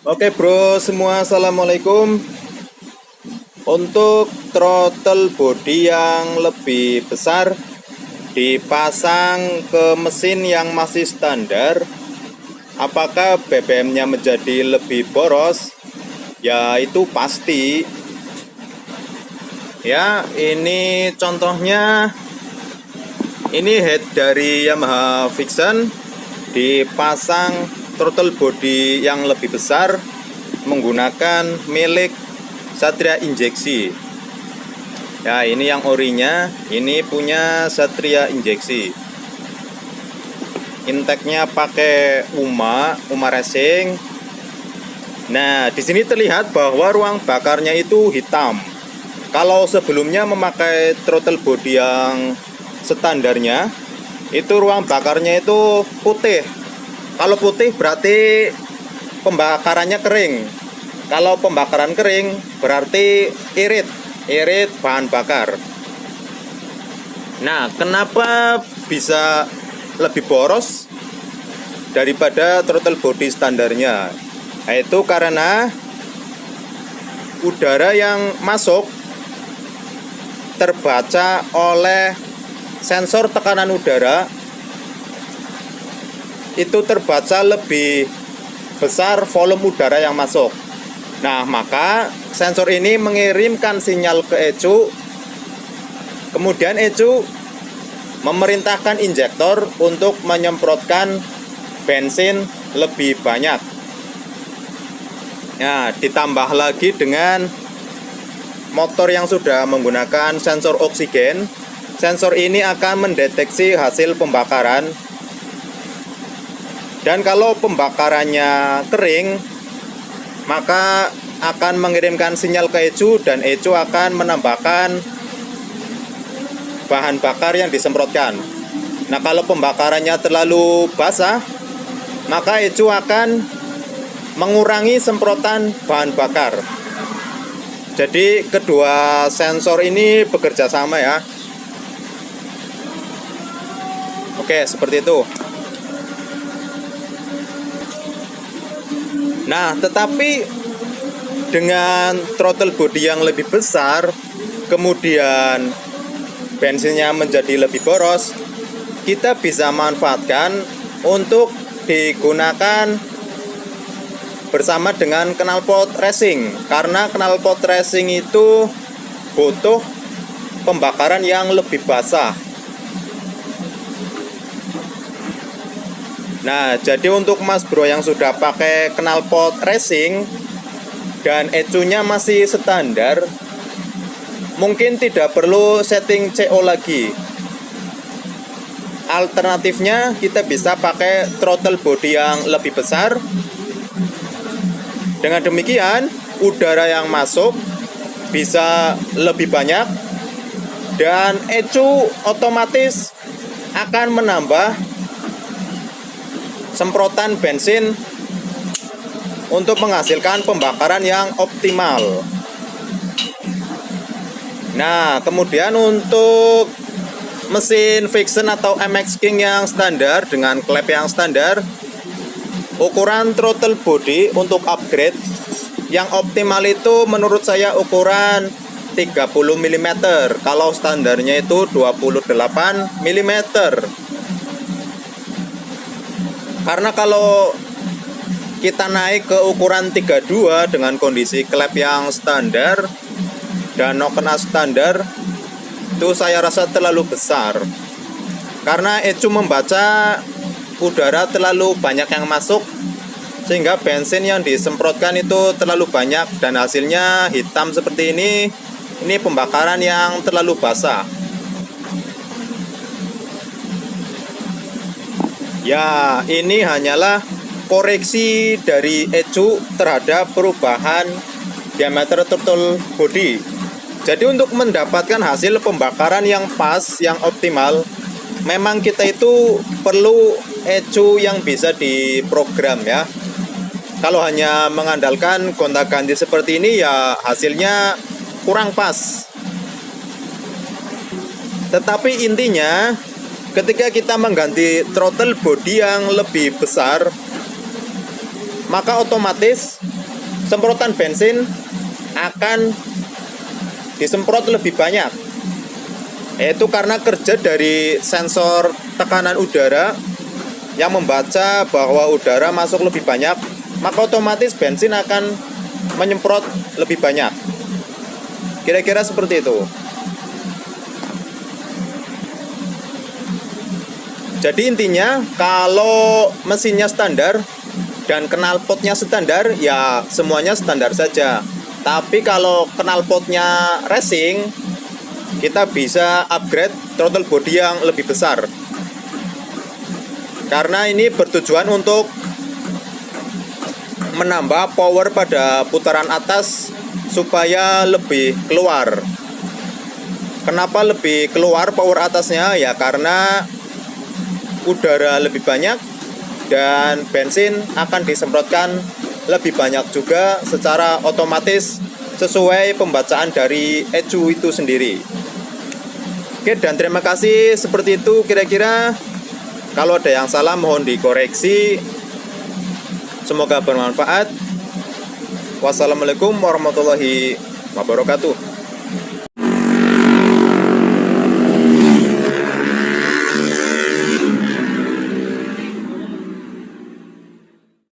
Oke bro semua, assalamualaikum. Untuk throttle body yang lebih besar dipasang ke mesin yang masih standar, apakah BBM-nya menjadi lebih boros? Ya itu pasti. Ya ini contohnya, ini head dari Yamaha Vision dipasang throttle body yang lebih besar menggunakan milik Satria injeksi. Ya ini yang orinya, ini punya Satria injeksi. Intake-nya pakai Uma Racing. Nah di sini terlihat bahwa ruang bakarnya itu hitam. Kalau sebelumnya memakai throttle body yang standarnya, itu ruang bakarnya itu putih. Kalau putih berarti pembakarannya kering. Kalau pembakaran kering berarti irit bahan bakar. Nah, kenapa bisa lebih boros daripada throttle body standarnya? Itu karena udara yang masuk terbaca oleh sensor tekanan udara itu terbaca lebih besar volume udara yang masuk. Nah, maka sensor ini mengirimkan sinyal ke ECU. Kemudian ECU memerintahkan injektor untuk menyemprotkan bensin lebih banyak. Nah, ditambah lagi dengan motor yang sudah menggunakan sensor oksigen. Sensor ini akan mendeteksi hasil pembakaran. Dan kalau pembakarannya kering, maka akan mengirimkan sinyal ke ECU dan ECU akan menambahkan bahan bakar yang disemprotkan. Nah, kalau pembakarannya terlalu basah, maka ECU akan mengurangi semprotan bahan bakar. Jadi kedua sensor ini bekerja sama ya. Oke, seperti itu. Nah, tetapi dengan throttle body yang lebih besar, kemudian bensinnya menjadi lebih boros, kita bisa manfaatkan untuk digunakan bersama dengan knalpot racing. Karena knalpot racing itu butuh pembakaran yang lebih basah. Nah, jadi untuk mas bro yang sudah pakai knalpot racing dan ECU-nya masih standar, mungkin tidak perlu setting CO lagi. Alternatifnya kita bisa pakai throttle body yang lebih besar. Dengan demikian, udara yang masuk bisa lebih banyak dan ECU otomatis akan menambah semprotan bensin untuk menghasilkan pembakaran yang optimal. Nah, kemudian untuk mesin Vision atau MX King yang standar dengan klep yang standar, ukuran throttle body untuk upgrade yang optimal itu menurut saya ukuran 30 mm. Kalau standarnya itu 28 mm. Karena kalau kita naik ke ukuran 32 dengan kondisi klep yang standar dan nokena standar, itu saya rasa terlalu besar. Karena ECU membaca udara terlalu banyak yang masuk, sehingga bensin yang disemprotkan itu terlalu banyak dan hasilnya hitam seperti ini. Ini pembakaran yang terlalu basah. Ya, ini hanyalah koreksi dari ECU terhadap perubahan diameter throttle body. Jadi untuk mendapatkan hasil pembakaran yang pas, yang optimal, memang kita itu perlu ECU yang bisa diprogram ya. Kalau hanya mengandalkan gonta-ganti seperti ini ya hasilnya kurang pas. Tetapi intinya ketika kita mengganti throttle body yang lebih besar, maka otomatis semprotan bensin akan disemprot lebih banyak, yaitu karena kerja dari sensor tekanan udara yang membaca bahwa udara masuk lebih banyak, maka otomatis bensin akan menyemprot lebih banyak. Kira-kira seperti itu. Jadi intinya kalau mesinnya standar dan knalpotnya standar, ya semuanya standar saja. Tapi kalau knalpotnya racing, kita bisa upgrade throttle body yang lebih besar. Karena ini bertujuan untuk menambah power pada putaran atas supaya lebih keluar. Kenapa lebih keluar power atasnya? Ya karena udara lebih banyak dan bensin akan disemprotkan lebih banyak juga secara otomatis sesuai pembacaan dari ECU itu sendiri. Oke, dan terima kasih. Seperti itu kira-kira. Kalau ada yang salah mohon dikoreksi. Semoga bermanfaat. Wassalamualaikum warahmatullahi wabarakatuh.